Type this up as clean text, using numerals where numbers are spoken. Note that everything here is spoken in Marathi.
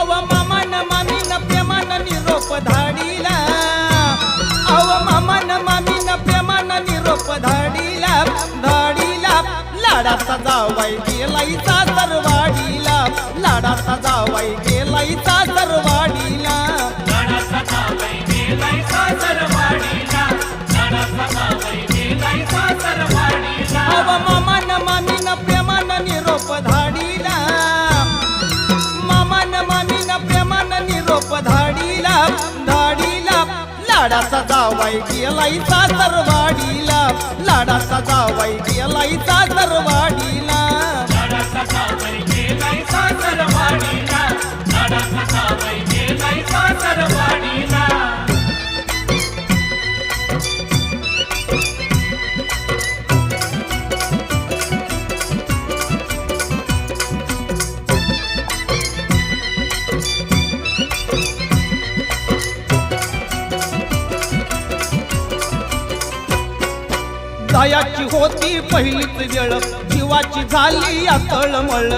अव मामान मामीन प्रेमान निरोप धाडीला अव मामान मामीन प्रेमान निरोप धाडीला धाडीला लाडाचा जावाई गेलाई सासरवाडीला लाडाचा जावाई गेलाई सासरवाडीला लाडाचा जावई गेलाय सासरवाडीला लाडाचा जावई गेलाय सासरवाडीला अव मामान मामीन प्रेमान निरोप धाडीला मामान मामीन प्रेमान निरोप धाडीला धाडीला लाडाचा जावाई गेलाई सासरवाडीला लाडाचा जावाई गेलाई सासरवाडीला लाडाचा जावई गेलाय सासरवाडीला लाडाचा जावई गेलाय सासरवाडीला जायाची होती पहिलीच वेळ जीवाची झाली या तळमळ